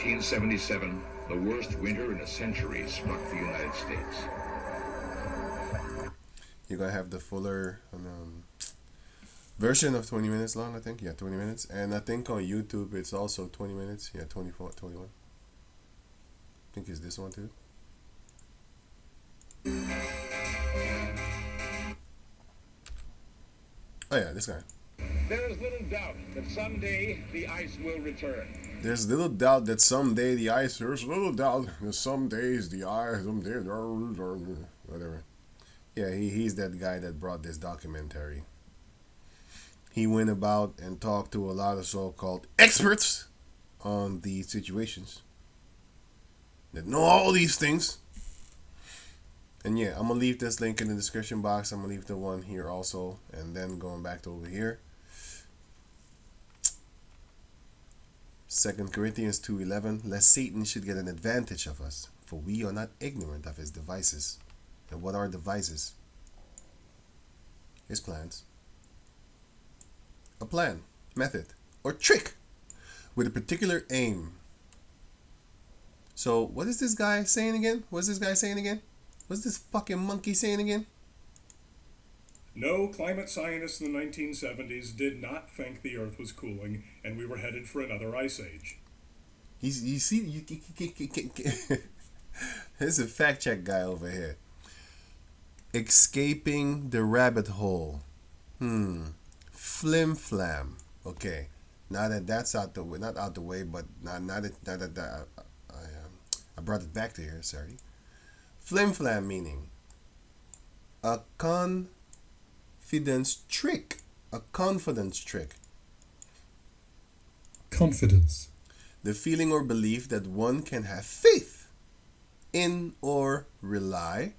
1977, the worst winter in a century struck the United States. You're gonna have the fuller version of 20 minutes long, I think. Yeah, 20 minutes. And I think on YouTube it's also 20 minutes. Yeah, 24, 21. I think it's this one too. Oh yeah, this guy. There is little doubt that someday the ice will return. There's little doubt that someday the ice. There's little doubt that some days the ice. Someday, whatever. Yeah, he's that guy that brought this documentary. He went about and talked to a lot of so-called experts on the situations that know all these things. And yeah, I'm gonna leave this link in the description box. I'm gonna leave the one here also, and then going back to over here. 2 Corinthians 2:11, lest Satan should get an advantage of us, for we are not ignorant of his devices. And what are devices? His plans. A plan, method, or trick with a particular aim. So what is this guy saying again? What's this guy saying again? What's this fucking monkey saying again? No, climate scientists in the 1970s did not think the Earth was cooling and we were headed for another ice age. You see, there's a fact check guy over here. Escaping the rabbit hole. Flim flam. Okay, now that that's out the way, not out the way, but now that I brought it back to here. Sorry. Flim flam meaning a confidence trick. A confidence trick. Confidence. The feeling or belief that one can have faith in or rely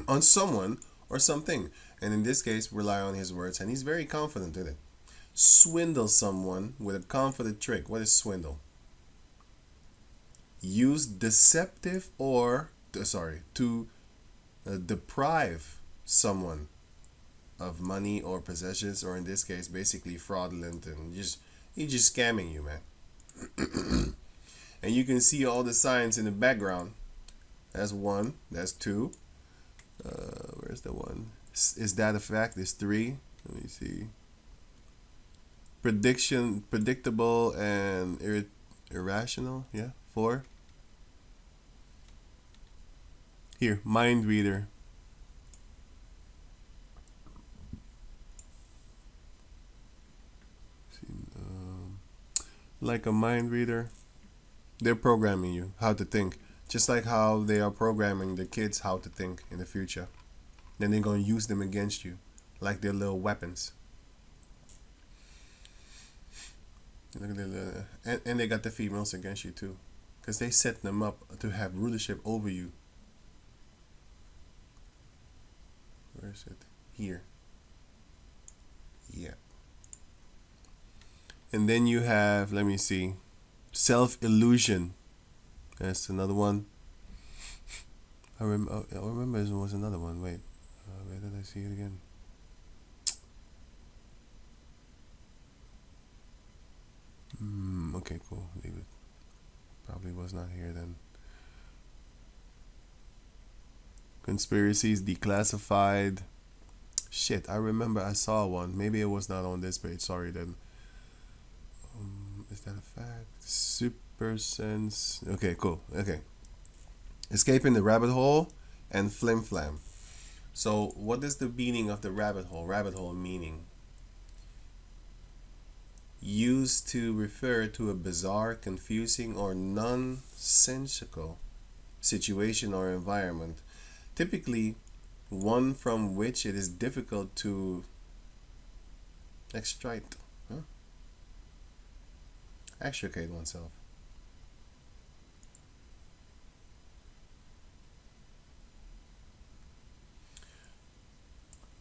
on someone or something. And in this case, rely on his words. And he's very confident in it. Swindle someone with a confident trick. What is swindle? Use deceptive or to deprive someone of money or possessions, or in this case basically fraudulent, and he's just scamming you, man. And you can see all the signs in the background. That's one, that's two, where's the one? Is that a fact? There's three. Let me see. Predictable and irrational. Yeah, 4. Here, mind reader. Like a mind reader, they're programming you how to think, just like how they are programming the kids how to think in the future. Then they're going to use them against you like they're little weapons. Look at and they got the females against you too, because they set them up to have rulership over you. Where is it? Here. Yeah. And then you have, let me see, self-illusion. That's another one. I remember there was another one. Wait, where did I see it again? Okay, cool. Leave it. Probably was not here then. Conspiracies declassified. Shit, I remember I saw one. Maybe it was not on this page. Sorry then. Is that a fact? Super sense. Okay, cool. Okay. Escaping the rabbit hole and flim flam. So what is the meaning of the rabbit hole? Rabbit hole meaning used to refer to a bizarre, confusing, or nonsensical situation or environment, typically one from which it is difficult to extricate oneself.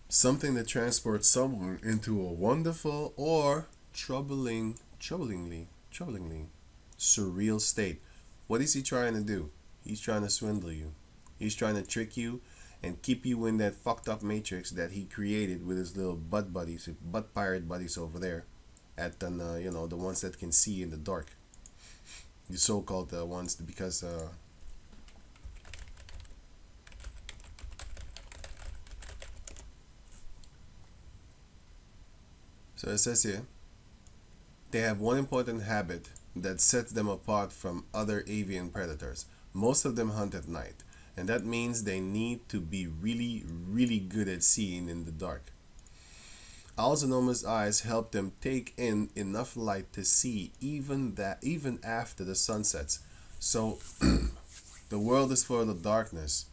Something that transports someone into a wonderful or troublingly surreal state. What is he trying to do? He's trying to swindle you. He's trying to trick you and keep you in that fucked up matrix that he created with his little butt pirate buddies over there at the the ones that can see in the dark. the so-called ones, because so it says here, they have one important habit that sets them apart from other avian predators. Most of them hunt at night, and that means they need to be really, really good at seeing in the dark. Owls' enormous eyes help them take in enough light to see even after the sun sets. So the world is full of darkness,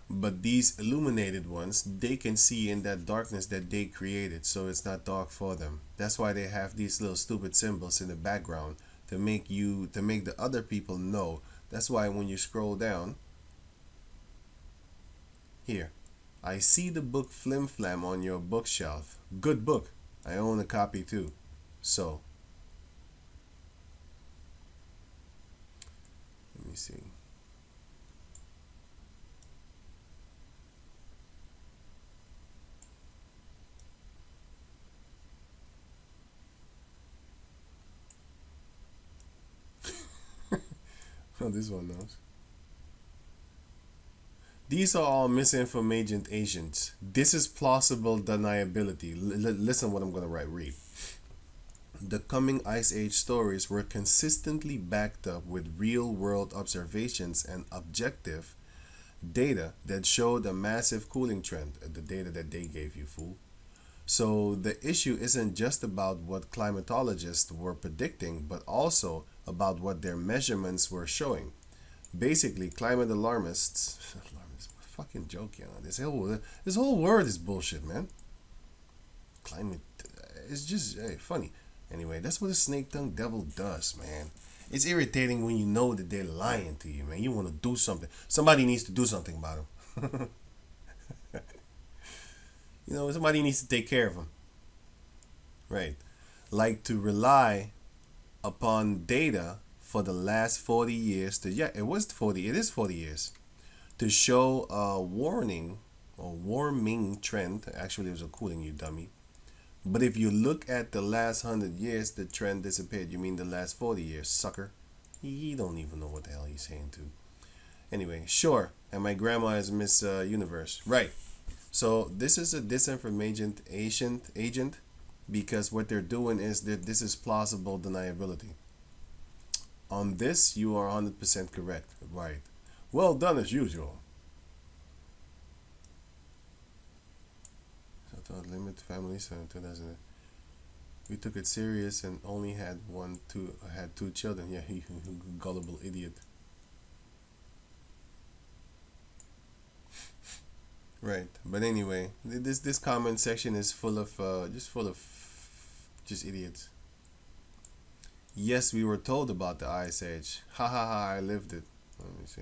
but these illuminated ones, they can see in that darkness that they created, so it's not dark for them. That's why they have these little stupid symbols in the background to make the other people know. That's why when you scroll down here, I see the book Flim Flam on your bookshelf. Good book. I own a copy too. So let me see. Oh, this one knows. These are all misinformation agents. This is plausible deniability. Listen what I'm going to read. The coming Ice Age stories were consistently backed up with real-world observations and objective data that showed a massive cooling trend. The data that they gave you, fool. So the issue isn't just about what climatologists were predicting, but also about what their measurements were showing. Basically, climate alarmists fucking joke, you know. This whole word is bullshit, man. Climate, it's just funny. Anyway, that's what a snake-tongued devil does, man. It's irritating when you know that they're lying to you, man. You want to do something. Somebody needs to do something about them. You know, somebody needs to take care of them. Right. Like to rely upon data for the last 40 years. It is 40 years. To show a warming trend. Actually, it was a cooling, you dummy. But if you look at the last 100 years, the trend disappeared. You mean the last 40 years, sucker? He don't even know what the hell he's saying to. Anyway, sure. And my grandma is Miss Universe. Right. So this is a disinformation agent because what they're doing is that this is plausible deniability. On this, you are 100% correct. Right. Well done as usual. So to limit families in 2000. We took it serious and only had two children. Yeah, you gullible idiot. Right, but anyway, this comment section is full of just idiots. Yes, we were told about the Ice Age. Ha ha ha! I lived it. Let me see.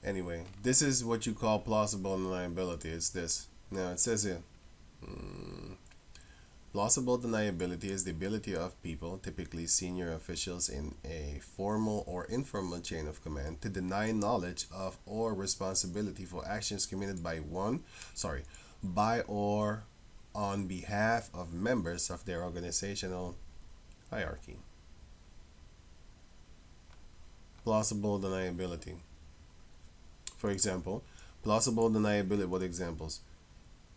Anyway, this is what you call plausible deniability. It's this. Now it says here. Plausible deniability is the ability of people, typically senior officials in a formal or informal chain of command, to deny knowledge of or responsibility for actions committed by or on behalf of members of their organizational hierarchy. Plausible deniability. For example, plausible deniability, what examples?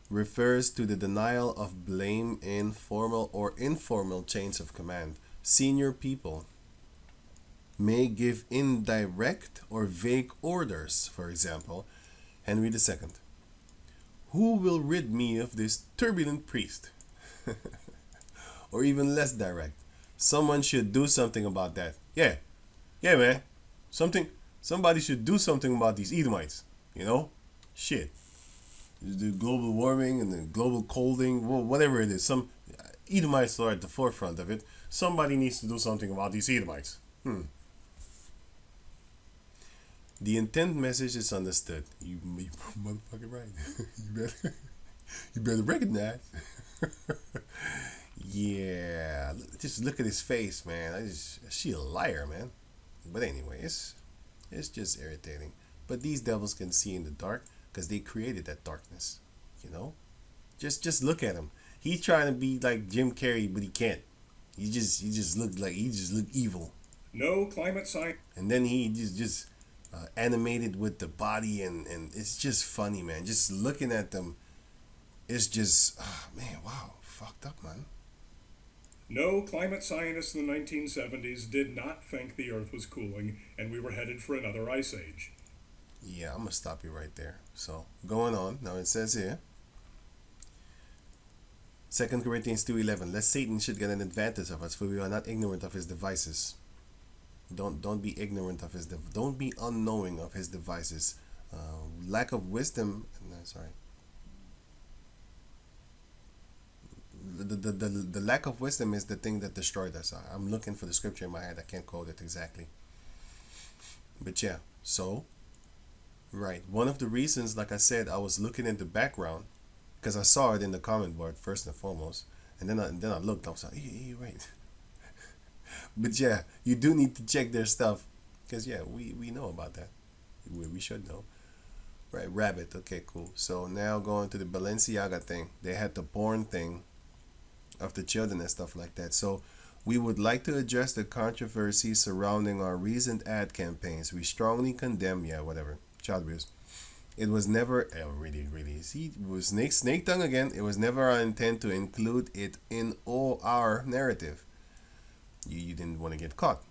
Refers to the denial of blame in formal or informal chains of command. Senior people may give indirect or vague orders. For example, Henry II. Who will rid me of this turbulent priest? Or even less direct. Someone should do something about that. Yeah, man. Somebody should do something about these Edomites. You know? Shit. The global warming and the global colding, whatever it is, some Edomites are at the forefront of it. Somebody needs to do something about these Edomites. The intent message is understood. You motherfucking right. you better recognize. Yeah, just look at his face, man. She a liar, man. But anyway, it's just irritating. But these devils can see in the dark. Because they created that darkness, you know. Just look at him. He's trying to be like Jim Carrey, but he can't. He just look evil. No climate science. And then he just animated with the body, and it's just funny, man. Just looking at them, it's just man, wow, fucked up, man. No climate scientists in the 1970s did not think the Earth was cooling and we were headed for another ice age. Yeah, I'm gonna stop you right there. So going on now, it says here, 2 Corinthians 2:11. Lest Satan should get an advantage of us, for we are not ignorant of his devices. Don't be ignorant of his don't be unknowing of his devices. Lack of wisdom. No, sorry. The lack of wisdom is the thing that destroyed us. I'm looking for the scripture in my head. I can't quote it exactly. But yeah, so right. One of the reasons, like I said, I was looking in the background because I saw it in the comment board first and foremost, and then I looked. I was like, hey, right. But yeah, you do need to check their stuff because yeah, we know about that. We should know. Right, Rabbit. Okay, cool. So now going to the Balenciaga thing. They had the porn thing of the children and stuff like that. So we would like to address the controversy surrounding our recent ad campaigns. We strongly condemn, child abuse. It was never, really, see, it was snake tongue again. It was never our intent to include it in all our narrative. You didn't want to get caught.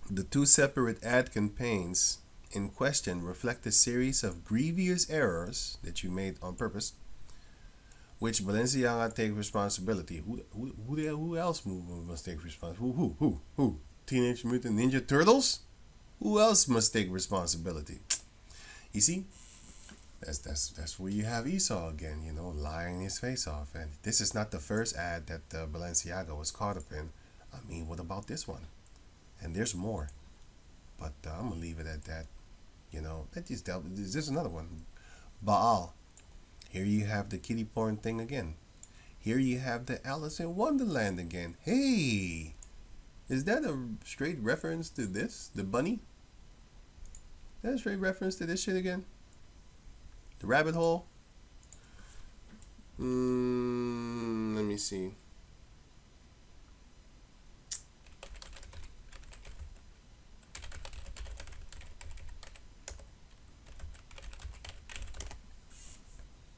The two separate ad campaigns in question reflect a series of grievous errors that you made on purpose, which Balenciaga take responsibility. Who else must take responsibility? Who? Teenage Mutant Ninja Turtles? Who else must take responsibility? You see, that's where you have Esau again, lying his face off. And this is not the first ad that Balenciaga was caught up in. I mean, what about this one? And there's more, but I'm gonna leave it at that. There's another one, Baal. Here you have the kiddie porn thing again. Here you have the Alice in Wonderland again. Hey, is that a straight reference to this? The bunny? Is that a straight reference to this shit again? The rabbit hole? Let me see.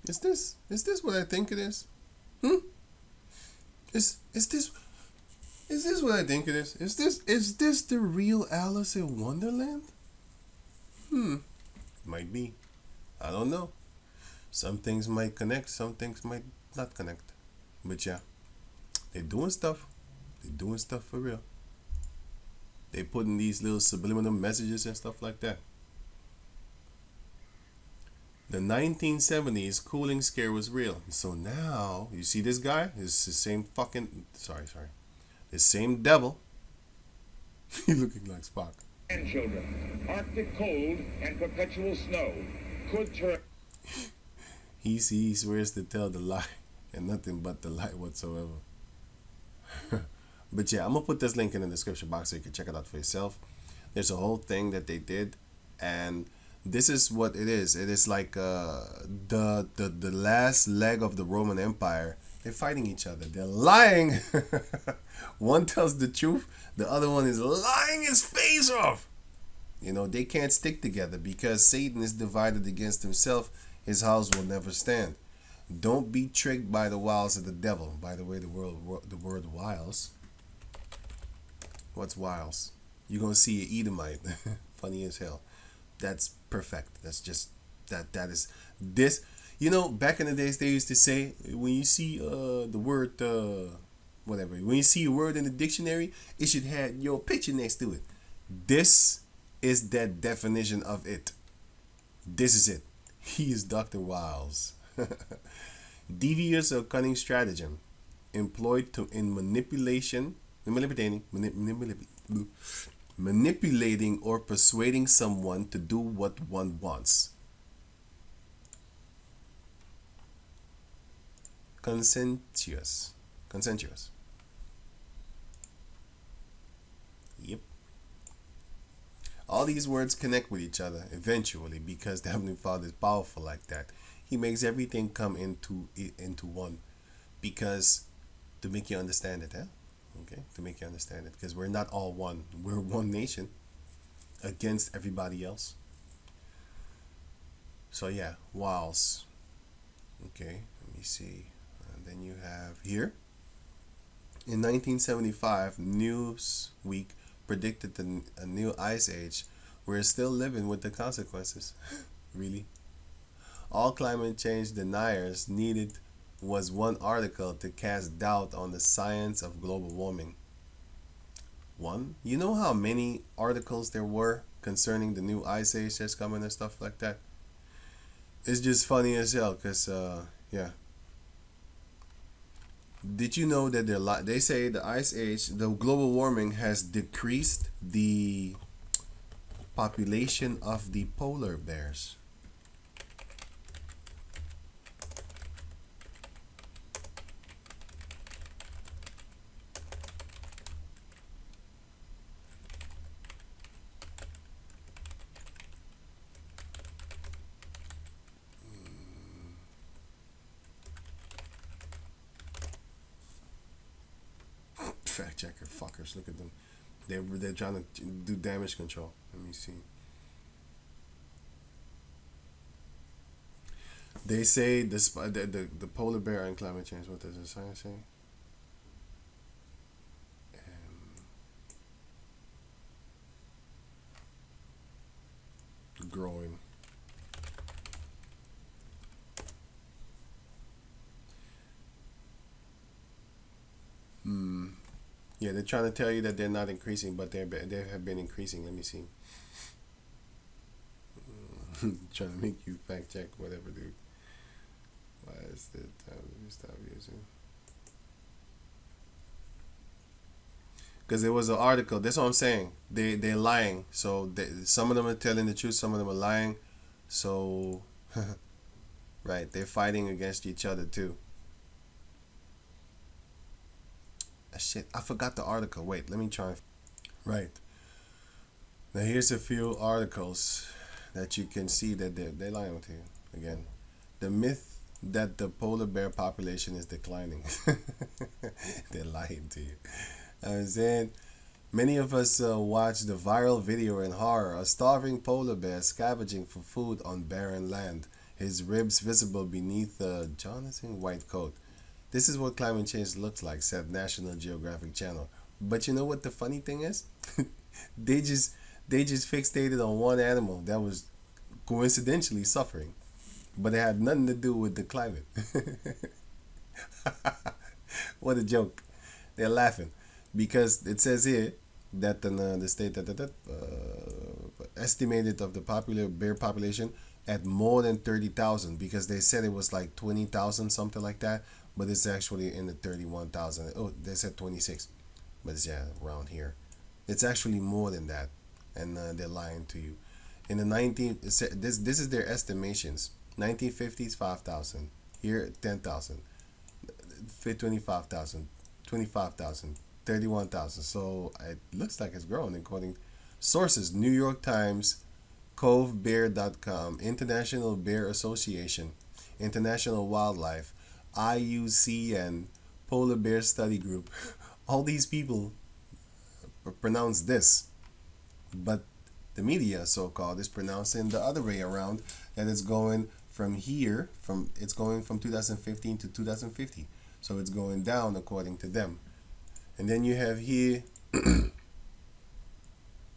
Is this what I think it is? Is this what I think it is? Is this the real Alice in Wonderland? Might be. I don't know. Some things might connect, some things might not connect. But yeah, they're doing stuff. They're doing stuff for real. They putting these little subliminal messages and stuff like that. The 1970s cooling scare was real. So now, you see this guy? It's the same fucking... Sorry. The same devil. He's looking like Spock. Grandchildren, Arctic cold and perpetual snow could turn... He swears to tell the lie and nothing but the lie whatsoever. But yeah, I'm going to put this link in the description box so you can check it out for yourself. There's a whole thing that they did, and... this is what it is. It is like the last leg of the Roman Empire. They're fighting each other. They're lying. One tells the truth. The other one is lying his face off. They can't stick together because Satan is divided against himself. His house will never stand. Don't be tricked by the wiles of the devil. By the way, the word wiles. What's wiles? You're going to see an Edomite. Funny as hell. That's perfect. That's just that is this. Back in the days they used to say when you see the word whatever, when you see a word in the dictionary, it should have your picture next to it. This is that definition of it. This is it. He is Dr. Wiles. Devious or cunning stratagem employed in manipulating or persuading someone to do what one wants. Consensuous. Yep. All these words connect with each other eventually because the Heavenly Father is powerful like that. He makes everything come into one because to make you understand it, huh? Okay, to make you understand it, because we're not all one. We're one nation against everybody else. So yeah, whilst. Okay, let me see. And then you have here. In 1975, Newsweek predicted a new ice age. We're still living with the consequences. Really? All climate change deniers needed was one article to cast doubt on the science of global warming. One? You know how many articles there were concerning the new ice age that's coming and stuff like that? It's just funny as hell because, yeah. Did you know that they say the ice age, the global warming has decreased the population of the polar bears? Fact checker fuckers, look at them. They're trying to do damage control. Let me see. They say the polar bear and climate change. What does the science say? Growing. Yeah, they're trying to tell you that they're not increasing, but they have been increasing. Let me see. Trying to make you fact check whatever, dude. Why is the time to stop using? Because there was an article. That's what I'm saying. They're lying. So some of them are telling the truth. Some of them are lying. So, right, they're fighting against each other too. Shit, I forgot the article. Wait, let me try. Right. Now here's a few articles that you can see that they're lying to you. Again, the myth that the polar bear population is declining. They're lying to you. I'm saying many of us watched the viral video in horror. A starving polar bear scavenging for food on barren land. His ribs visible beneath a Jonathan white coat. This is what climate change looks like, said National Geographic Channel. But you know what the funny thing is? they just fixated on one animal that was coincidentally suffering, but it had nothing to do with the climate. What a joke! They're laughing because it says here that the state that estimated of the popular bear population at more than 30,000, because they said it was like 20,000, something like that. But it's actually in the 31,000. Oh, they said 26. But it's, yeah, around here. It's actually more than that. And they're lying to you. In the this is their estimations. 1950s, 5,000. Here, 10,000. 25,000. 25,000. 31,000. So it looks like it's growing according sources. New York Times, covebear.com, International Bear Association, International Wildlife, IUCN, Polar Bear Study Group. All these people pronounce this, but the media, so-called, is pronouncing the other way around, that it's going from here, it's going from 2015 to 2050. So it's going down according to them. And then you have here,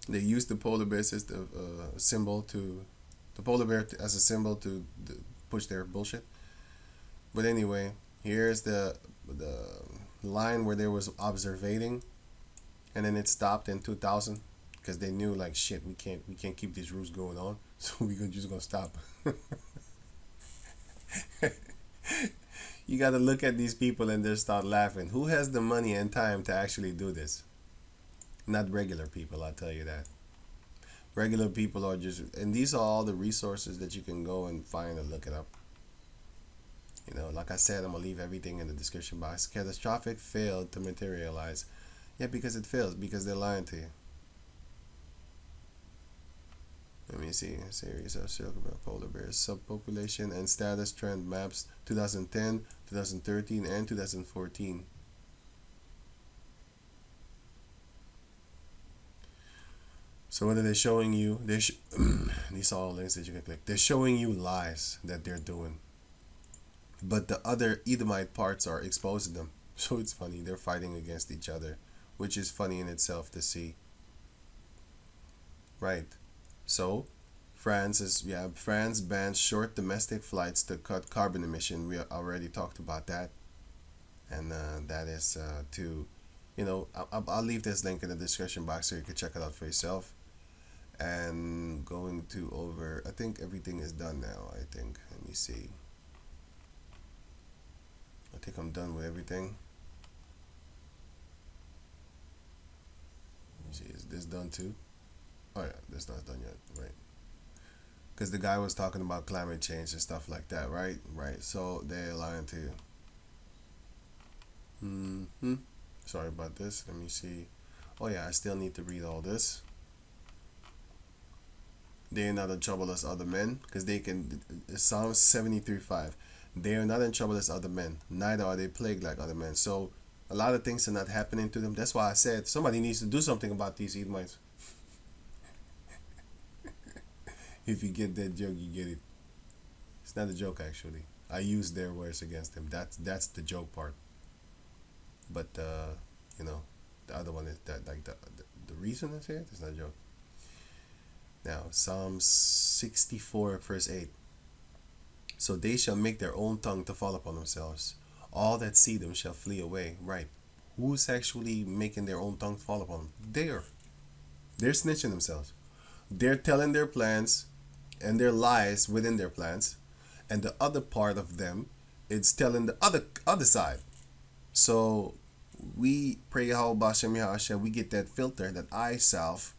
they use the polar bear system, symbol to, the polar bear as a symbol to push their bullshit. But anyway, here's the line where there was observating, and then it stopped in 2000 because they knew, like, shit, we can't keep these rules going on, so we're just gonna stop. You gotta look at these people and just start laughing. Who has the money and time to actually do this? Not regular people, I'll tell you that. Regular people are just, and these are all the resources that you can go and find and look it up. You know, like I said, I'm going to leave everything in the description box. Catastrophic failed to materialize. Yeah, because it fails, because they're lying to you. Let me see. A series of polar bears, subpopulation and status trend maps 2010 2013 and 2014. So what are they showing you? These are all links that you can click. They're showing you lies that they're doing, but the other Edomite parts are exposing them. So it's funny, they're fighting against each other, which is funny in itself to see. Right. So France bans short domestic flights to cut carbon emission. We already talked about that, and that is to, I'll leave this link in the description box so you can check it out for yourself. And going to over, I think everything is done now. I think, let me see. I think I'm done with everything. Let me see, is this done too? Oh yeah, this not done yet, right? Because the guy was talking about climate change and stuff like that, right? Right. So they're lying to you. Sorry about this. Let me see. Oh yeah, I still need to read all this. They are not in trouble as other men, because they can. Psalms 73:5. They are not in trouble as other men, neither are they plagued like other men. So a lot of things are not happening to them. That's why I said somebody needs to do something about these Edomites. If you get that joke, you get it. It's not a joke, actually. I use their words against them. That's the joke part. But the other one is that, like, the reason I say it is not a joke. Now, Psalm 64 verse 8. So they shall make their own tongue to fall upon themselves. All that see them shall flee away. Right. Who's actually making their own tongue fall upon them? They're snitching themselves. They're telling their plans and their lies within their plans, and the other part of them is telling the other side. So we pray Yahweh Shem Yahashua, we get that filter, that eye salve,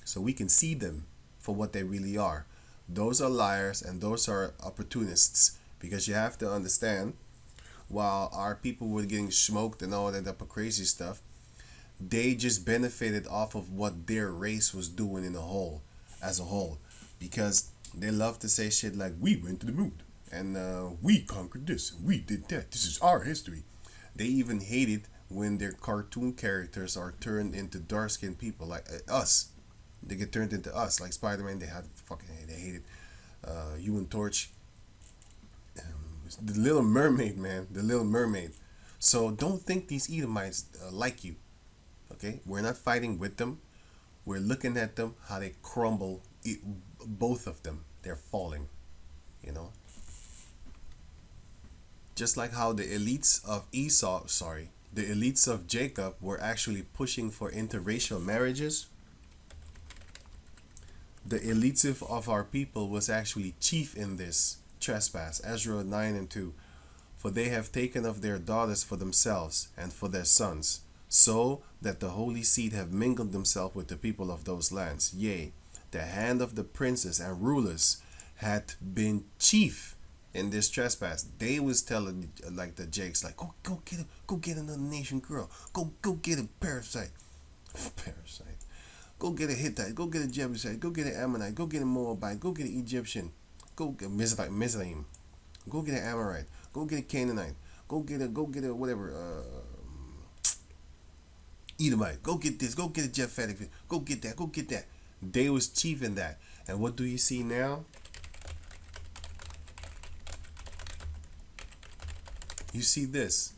so we can see them for what they really are. Those are liars and those are opportunists, because you have to understand, while our people were getting smoked and all that type of crazy stuff, they just benefited off of what their race was doing as a whole, because they love to say shit like, we went to the moon and we conquered this, we did that, this is our history. They even hate it when their cartoon characters are turned into dark-skinned people like us. They get turned into us, like Spider-Man. They hate it. Human Torch, the Little Mermaid, man, the Little Mermaid. So don't think these Edomites like you. Okay, we're not fighting with them. We're looking at them, how they crumble. Both of them, they're falling. Just like how the elites of Jacob were actually pushing for interracial marriages. The elites of our people was actually chief in this trespass. Ezra 9:2. For they have taken of their daughters for themselves and for their sons, so that the holy seed have mingled themselves with the people of those lands. Yea, the hand of the princes and rulers had been chief in this trespass. They was telling, like, the Jakes, like, go get another nation girl. Go get a parasite. Go get a Hittite, go get a Jebusite, go get an Ammonite, go get a Moabite, go get an Egyptian, go get Mizraim, go get an Amorite, go get a Canaanite, go get a whatever, Edomite, go get this, go get a Japhetic, go get that. They was chief in that. And what do you see now? You see this.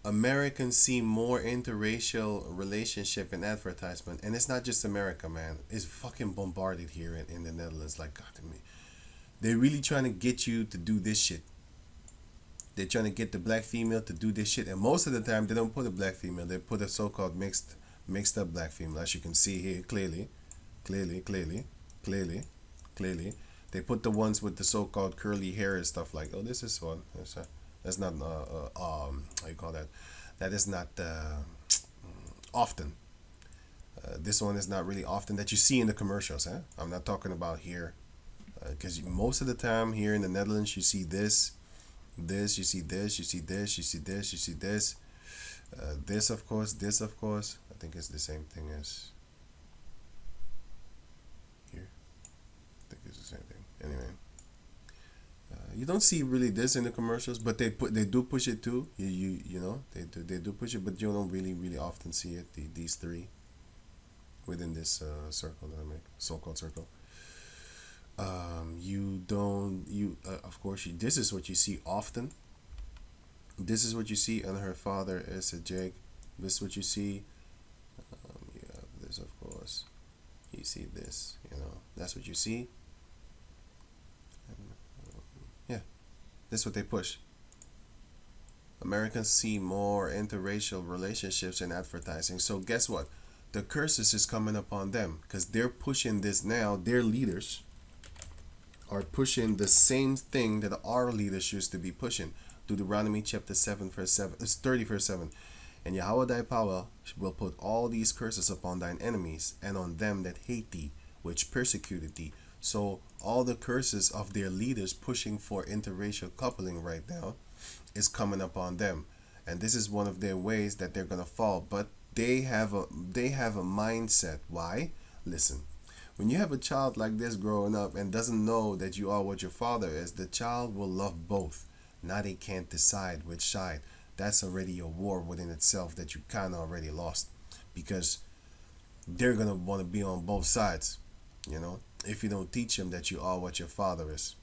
Americans see more interracial relationship in advertisement, and it's not just America, man. It's fucking bombarded here in the Netherlands. Like, God, they're really trying to get you to do this shit. They're trying to get the black female to do this shit, and most of the time they don't put a black female. They put a so-called mixed up black female, as you can see here clearly. They put the ones with the so-called curly hair and stuff like, oh, this is one. That's not how you call that? That is not often. This one is not really often that you see in the commercials. Huh? I'm not talking about here, because most of the time here in the Netherlands you see this, you see this, you see this, you see this, you see this, this of course. I think it's the same thing as here. I think it's the same thing. Anyway. You don't see really this in the commercials, but they do push it too. You know they do push it, but you don't really often see it. These three within this circle that I make, so-called circle. You don't you Of course this is what you see often. This is what you see, and her father is a Jake. This is what you see. You have this, of course. You see this, that's what you see. Yeah, this is what they push. Americans see more interracial relationships in advertising. So guess what? The curses is coming upon them because they're pushing this now. Their leaders are pushing the same thing that our leaders used to be pushing. Deuteronomy chapter 7 verse 7, 30 verse 7. And Yahweh thy power will put all these curses upon thine enemies and on them that hate thee, which persecuted thee. So all the curses of their leaders pushing for interracial coupling right now is coming upon them. And this is one of their ways that they're going to fall. But they have a mindset. Why? Listen. When you have a child like this growing up and doesn't know that you are what your father is, the child will love both. Now they can't decide which side. That's already a war within itself that you kind of already lost, because they're going to want to be on both sides, if you don't teach them that you are what your father is.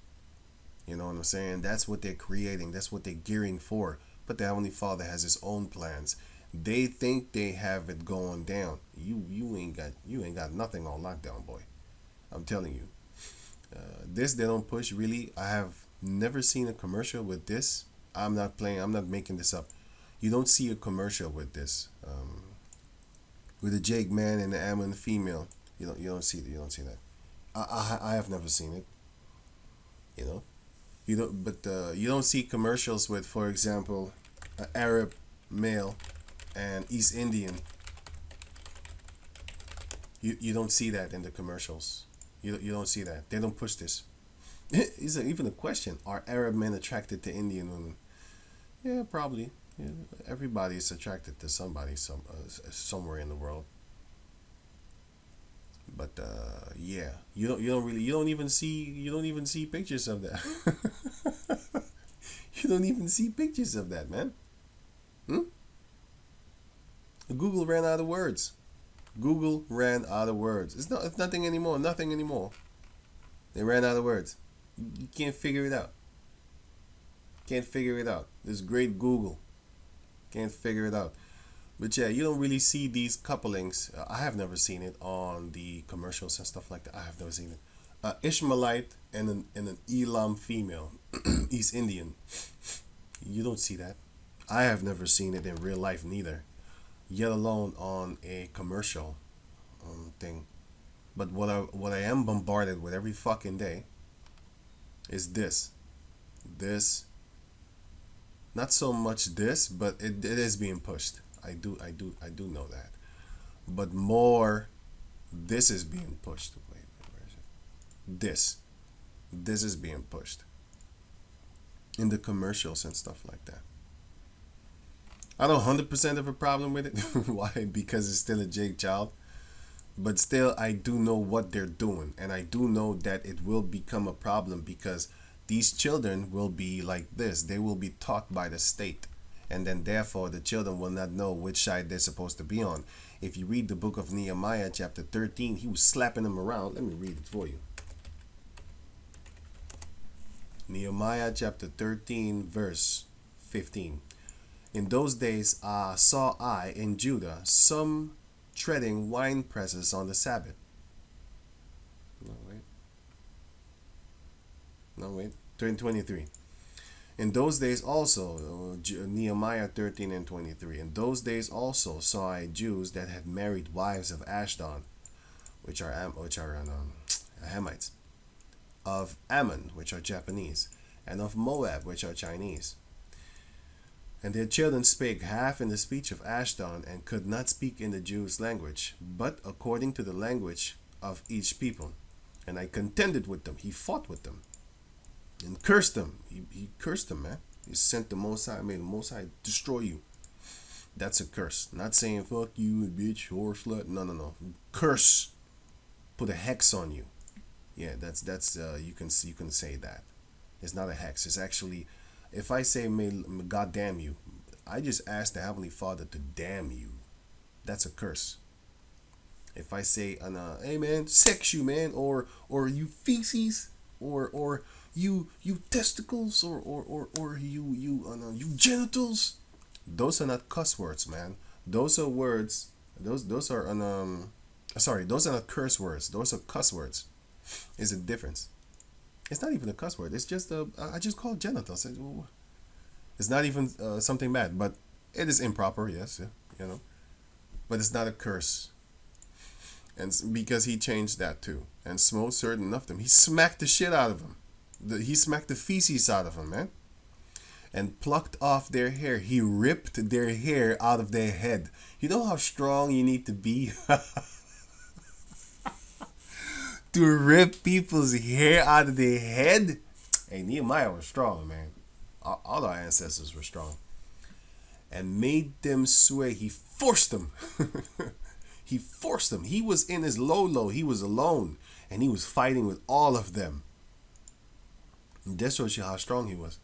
You know what I'm saying? That's what they're creating. That's what they're gearing for. But the Heavenly Father has his own plans. They think they have it going down. You ain't got nothing on lockdown, boy. I'm telling you. This they don't push really. I have never seen a commercial with this. I'm not making this up. You don't see a commercial with this. With a Jake man and the Ammon female. You don't see that. I have never seen it. You don't see commercials with, for example, an Arab male and East Indian. You don't see that in the commercials. You don't see that. They don't push this. Is even a question: are Arab men attracted to Indian women? Yeah, probably. Yeah, everybody is attracted to somebody somewhere in the world. But yeah, you don't even see pictures of that. You don't even see pictures of that, man. Google ran out of words. It's nothing anymore. Nothing anymore. They ran out of words. You can't figure it out. This great Google can't figure it out. But yeah, you don't really see these couplings. I have never seen it on the commercials and stuff like that. I have never seen it. Ishmaelite and an Elam female, East Indian. You don't see that. I have never seen it in real life neither, yet alone on a commercial thing. But what I am bombarded with every fucking day is this. Not so much this, but it is being pushed. I do know that. But more, this is being pushed. Wait, where is it? This is being pushed in the commercials and stuff like that. I don't 100% have a problem with it. Why? Because it's still a Jake child. But still, I do know what they're doing. And I do know that it will become a problem because these children will be like this. They will be taught by the state. And then therefore, the children will not know which side they're supposed to be on. If you read the book of Nehemiah, chapter 13, he was slapping them around. Let me read it for you. Nehemiah chapter 13, verse 15. In those days saw I in Judah some treading wine presses on the Sabbath. No, wait. 23. In those days also, Nehemiah 13 and 23. In those days also saw I Jews that had married wives of Ashdod, which are Hamites, of Ammon, which are Japanese, and of Moab, which are Chinese. And their children spake half in the speech of Ashdod, and could not speak in the Jews' language, but according to the language of each people. And I contended with them. He fought with them. And cursed them. He cursed them, man. He sent the Most High, made the Most High destroy you. That's a curse. Not saying fuck you, bitch, whore, slut. No. Curse. Put a hex on you. Yeah, that's you can say that. It's not a hex. It's actually, if I say may God damn you, I just ask the Heavenly Father to damn you. That's a curse. If I say, hey man, sex you man, or you feces, or you testicles, or you genitals, those are not cuss words, man. Those are words. Those are sorry, those are not curse words. Those are cuss words. Is a difference. It's not even a cuss word. It's just I just call it genitals. It's not even something bad, but it is improper. Yes, you know, but it's not a curse. And because he changed that too, and smote certain of them, he smacked the shit out of them. He smacked the feces out of them, man, and plucked off their hair. He ripped their hair out of their head. You know how strong you need to be to rip people's hair out of their head? Hey, Nehemiah was strong, man. All our ancestors were strong. And made them swear. He forced them. He forced them. He was in his low. He was alone. And he was fighting with all of them. And that shows you how strong he was.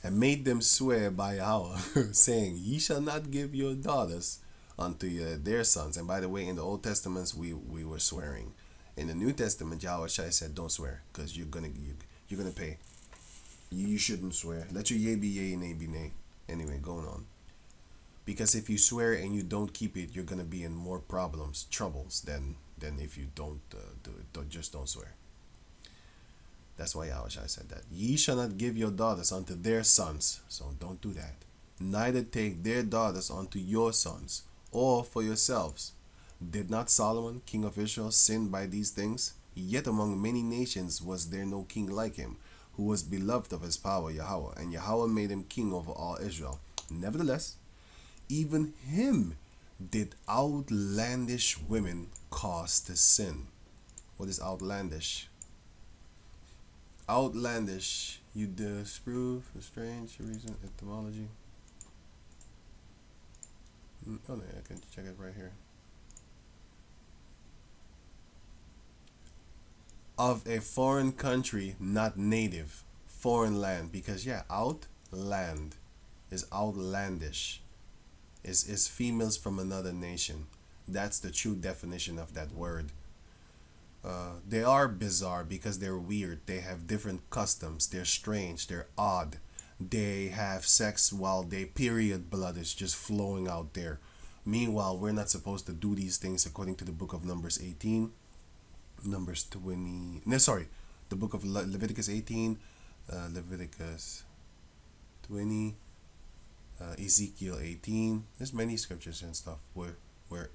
And made them swear by Yahweh, saying, ye shall not give your daughters unto their sons. And by the way, in the Old Testaments, we were swearing. In the New Testament, Yahweh said, don't swear, because you're gonna pay. You shouldn't swear. Let your yea be yea and nay be nay. Anyway, going on. Because if you swear and you don't keep it, you're gonna be in more troubles than if you don't do it. Just don't swear. That's why Yahweh said that. Ye shall not give your daughters unto their sons. So don't do that. Neither take their daughters unto your sons, or for yourselves. Did not Solomon, king of Israel, sin by these things? Yet among many nations was there no king like him, who was beloved of his power, Yahweh. And Yahweh made him king over all Israel. Nevertheless, even him did outlandish women cause to sin. What is outlandish? Outlandish. You disprove a strange reason, etymology. Oh no, I can check it right here. Of a foreign country, not native. Foreign land. Because yeah, outland is outlandish. Is females from another nation. That's the true definition of that word. They are bizarre because they're weird. They have different customs. They're strange. They're odd. They have sex while their period blood is just flowing out there. Meanwhile, we're not supposed to do these things according to the book of Numbers 18. Numbers 20. No, sorry. The book of Leviticus 18. Leviticus 20. Ezekiel 18. There's many scriptures and stuff where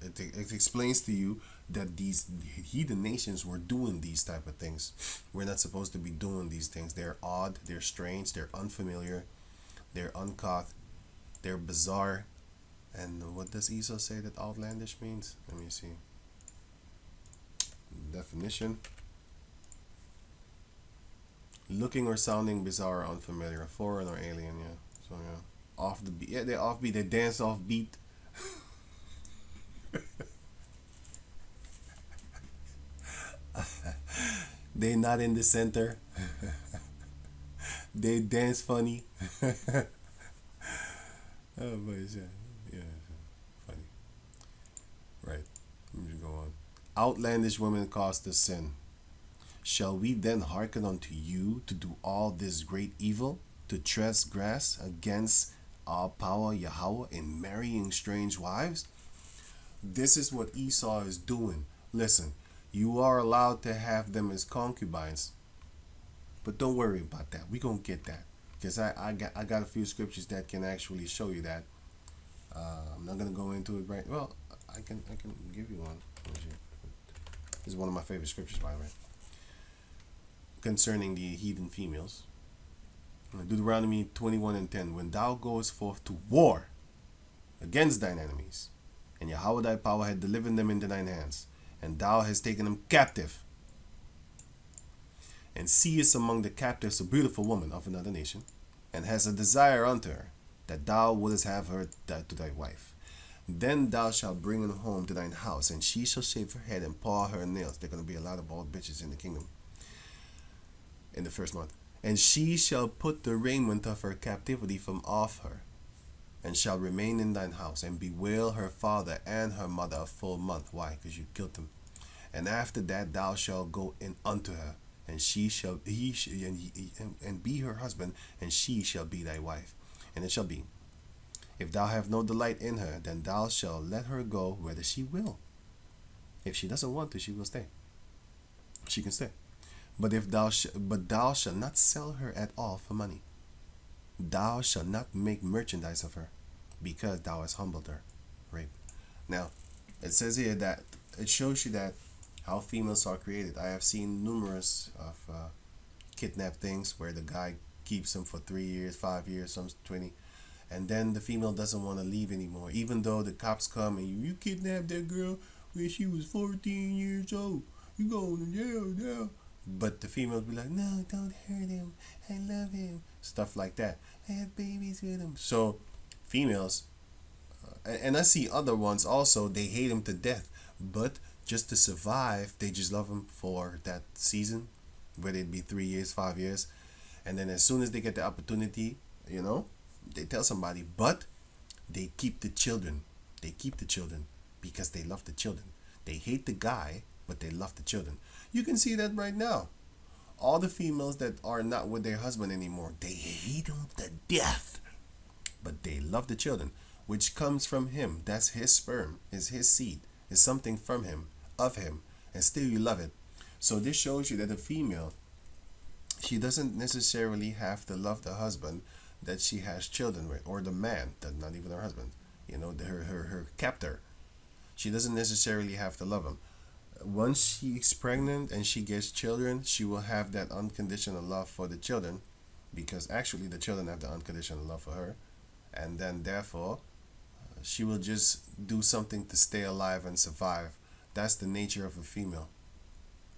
it explains to you that these heathen nations were doing these type of things. We're not supposed to be doing these things. They're odd, they're strange, they're unfamiliar, they're uncaught, they're bizarre. And what does Esau say that outlandish means? Let me see. Definition. Looking or sounding bizarre or unfamiliar, foreign or alien, yeah. So yeah. Off the beat. Yeah, they're off beat, they dance off beat. They not in the center. They dance funny. Oh, but yeah, funny. Right. Let me go on. Outlandish women cause the sin. Shall we then hearken unto you to do all this great evil, to transgress against our power Yahweh in marrying strange wives? This is what Esau is doing. Listen, you are allowed to have them as concubines, but don't worry about that. We're going to get that, because I got a few scriptures that can actually show you that. I'm not going to go into it right. Well, I can give you one. This is one of my favorite scriptures, by the way, concerning the heathen females. Deuteronomy 21:10. When thou goest forth to war against thine enemies, and Yahweh thy power had delivered them into thine hands, and thou hast taken them captive, and seest among the captives a beautiful woman of another nation, and hast a desire unto her, that thou wouldest have her to thy wife, then thou shalt bring her home to thine house, and she shall shave her head and paw her nails. There are going to be a lot of bald bitches in the kingdom in the first month. And she shall put the raiment of her captivity from off her, and shall remain in thine house, and bewail her father and her mother a full month. Why? Because you killed them. And after that thou shalt go in unto her, and she shall and be her husband, and she shall be thy wife. And it shall be, if thou have no delight in her, then thou shalt let her go whither she will. If she doesn't want to, she will stay. She can stay. But thou shalt not sell her at all for money. Thou shalt not make merchandise of her, because thou hast humbled her. Rape. Now, it says here that it shows you that how females are created. I have seen numerous of kidnap things where the guy keeps them for 3 years, 5 years, some 20, and then the female doesn't want to leave anymore, even though the cops come and you kidnapped that girl when she was 14 years old. You going to jail now. But the female be like, no, don't hurt him. I love him. Stuff like that. I have babies with him. So females, and I see other ones also, they hate him to death. But just to survive, they just love him for that season, whether it be 3 years, 5 years. And then as soon as they get the opportunity, they tell somebody. But they keep the children. They keep the children because they love the children. They hate the guy, but they love the children. You can see that right now. All the females that are not with their husband anymore, they hate him to death, but they love the children, which comes from him. That's his sperm, is his seed, is something from him, of him, and still you love it. So this shows you that a female, she doesn't necessarily have to love the husband that she has children with, or the man that's not even her husband, her captor. She doesn't necessarily have to love him. Once she's pregnant and she gets children, she will have that unconditional love for the children, because actually the children have the unconditional love for her, and then therefore she will just do something to stay alive and survive. That's the nature of a female.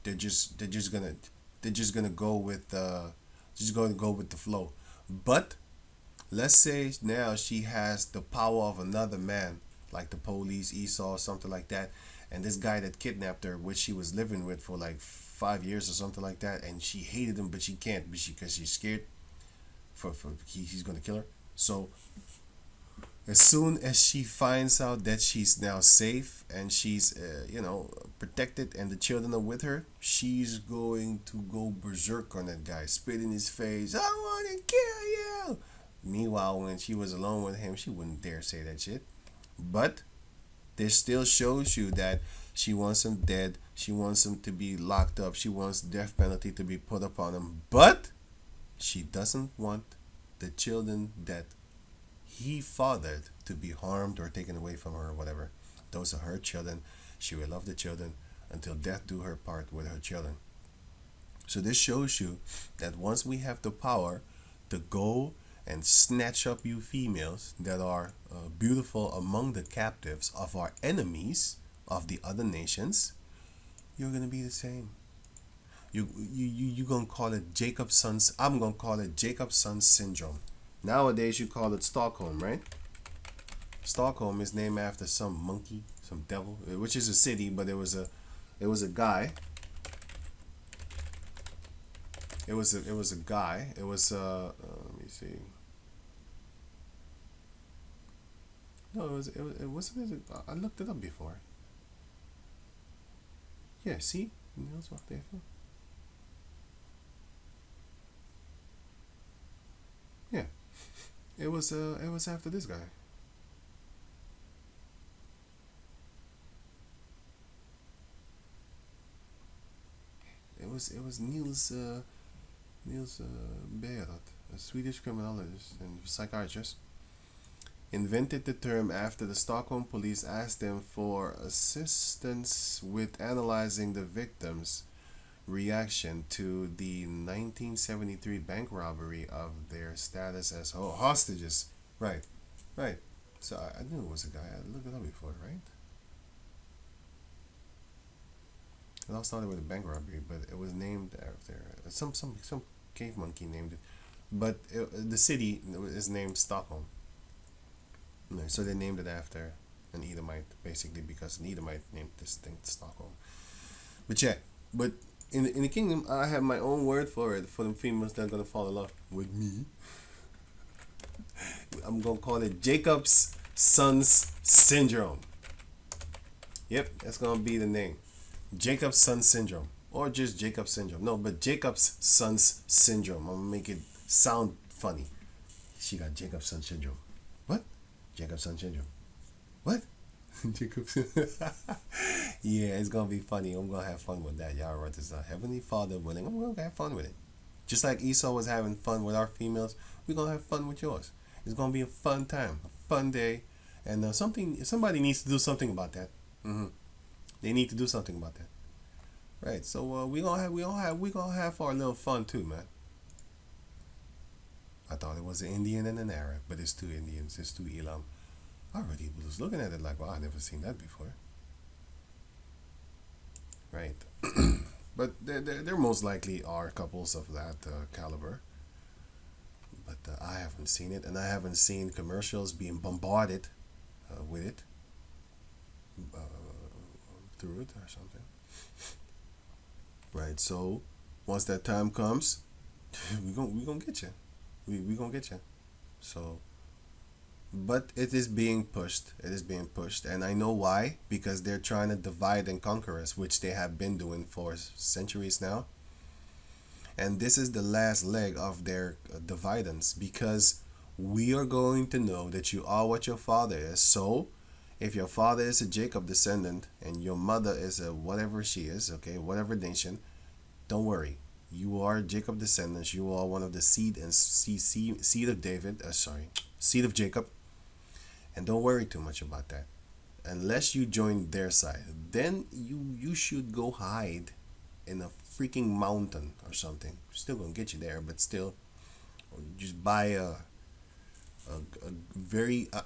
They're just gonna go with the flow. But let's say now she has the power of another man, like the police, Esau, something like that. And this guy that kidnapped her, which she was living with for like 5 years or something like that, and she hated him, but she can't because she's scared he's gonna kill her. So as soon as she finds out that she's now safe and she's protected and the children are with her, she's going to go berserk on that guy, spit in his face. I want to kill you. Meanwhile, when she was alone with him, she wouldn't dare say that shit. But this still shows you that she wants him dead. She wants him to be locked up. She wants death penalty to be put upon him. But she doesn't want the children that he fathered to be harmed or taken away from her or whatever. Those are her children. She will love the children until death do her part with her children. So this shows you that once we have the power to go and snatch up you females that are beautiful among the captives of our enemies of the other nations, you're gonna be the same. You gonna call it Jacob's sons. I'm gonna call it Jacob's son syndrome. Nowadays you call it Stockholm, right? Stockholm is named after some monkey, some devil, which is a city, but it was a guy. It was a guy. It was let me see. No, it wasn't. I looked it up before. Yeah, see, Niels wacht even. Yeah, it was after this guy. It was Niels Berat, a Swedish criminologist and psychiatrist, invented the term after the Stockholm police asked them for assistance with analyzing the victims' reaction to the 1973 bank robbery of their status as hostages. Right. So I knew it was a guy. I looked it up before, right? It all started with a bank robbery, but it was named after some cave monkey named it. But the city is named Stockholm. So they named it after an Edomite, basically, because an Edomite named this thing Stockholm. But in the kingdom, I have my own word for it, for the females that are gonna fall in love with me. I'm gonna call it Jacob's Son's Syndrome. Yep, that's gonna be the name. Jacob's Son Syndrome. Or just Jacob's Syndrome. No, but Jacob's Son's Syndrome. I'm gonna make it sound funny. She got Jacob's Son Syndrome. What? Jacob's Son Syndrome. What? Jacob's. Yeah, it's gonna be funny. I'm gonna have fun with that. Y'all wrote this out. Heavenly Father willing, I'm gonna have fun with it. Just like Esau was having fun with our females, we're gonna have fun with yours. It's gonna be a fun time, a fun day, and somebody needs to do something about that. They need to do something about that. Right. So we gonna have our little fun too, man. I thought it was an Indian and an Arab, but it's two Indians. It's two Elam. I already was looking at it like, wow, I never seen that before. Right. But there most likely are couples of that caliber. But I haven't seen it, and I haven't seen commercials being bombarded with it through it or something. Right. So once that time comes, we gonna get you. We gonna get you. So, but it is being pushed. It is being pushed, and I know why. Because they're trying to divide and conquer us, which they have been doing for centuries now. And this is the last leg of their dividance, because we are going to know that you are what your father is. So, if your father is a Jacob descendant and your mother is a whatever she is, okay, whatever nation, don't worry. You are Jacob descendants. You are one of the seed of David. Seed of Jacob. And don't worry too much about that, unless you join their side. Then you should go hide in a freaking mountain or something. Still gonna get you there, but still, or just buy a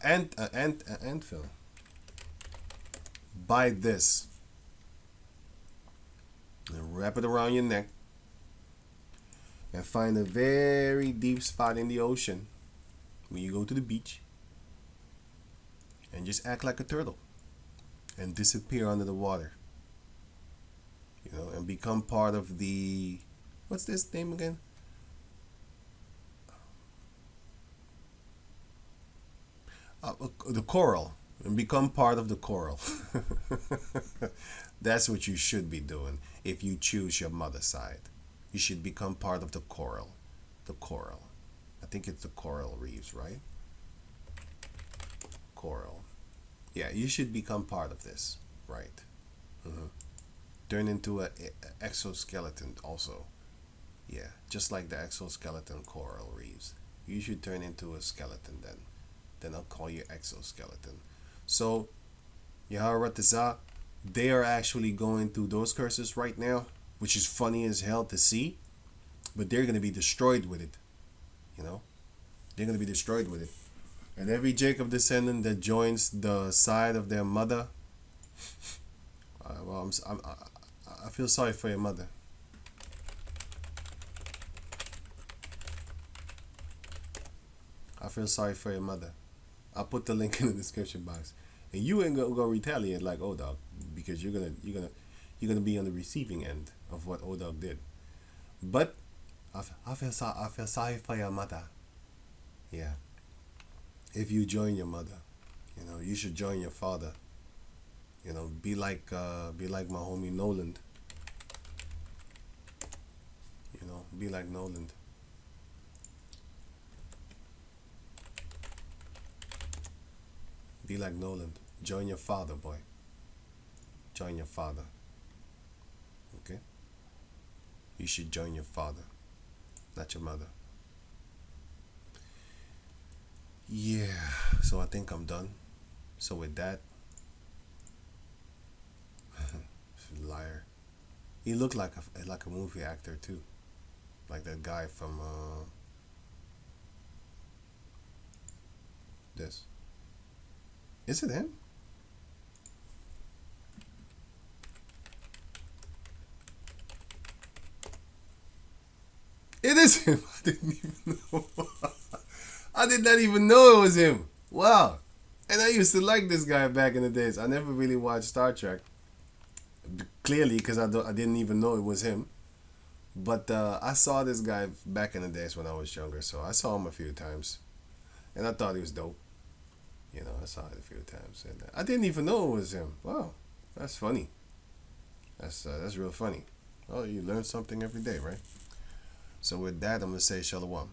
anthem. Buy this and wrap it around your neck, and find a very deep spot in the ocean when you go to the beach, and just act like a turtle and disappear under the water. You know, and become part of the, what's this name again? The coral. And become part of the coral. That's what you should be doing if you choose your mother's side. You should become part of the coral. The coral. I think it's the coral reefs, right? Coral. Yeah, you should become part of this, right? Turn into a exoskeleton also. Yeah, just like the exoskeleton coral reefs. You should turn into a skeleton then. Then I'll call you exoskeleton. So, Yaharatazah, they are actually going through those curses right now, which is funny as hell to see, but they're going to be destroyed with it. You know? They're going to be destroyed with it. And every Jacob descendant that joins the side of their mother, I feel sorry for your mother. I feel sorry for your mother. I'll put the link in the description box, and you ain't gonna retaliate like O-Dog, because you're gonna be on the receiving end of what O-Dog did. But I feel sorry for your mother. Yeah. If you join your mother, you know, you should join your father. You know, be like my homie Noland. You know, be like Noland. Be like Noland. Join your father, boy. Join your father. Okay? You should join your father, not your mother. Yeah, so I think I'm done. So with that, liar. He looked like a movie actor too, like that guy from this. Is it him? It is him. I didn't even know. I did not even know it was him. Wow. And I used to like this guy back in the days. I never really watched Star Trek. Clearly, because I didn't even know it was him. But I saw this guy back in the days when I was younger, so I saw him a few times, and I thought he was dope. You know, I saw it a few times, and I didn't even know it was him. Wow, that's funny. That's real funny. Oh, you learn something every day, right? So with that, I'm gonna say shalom.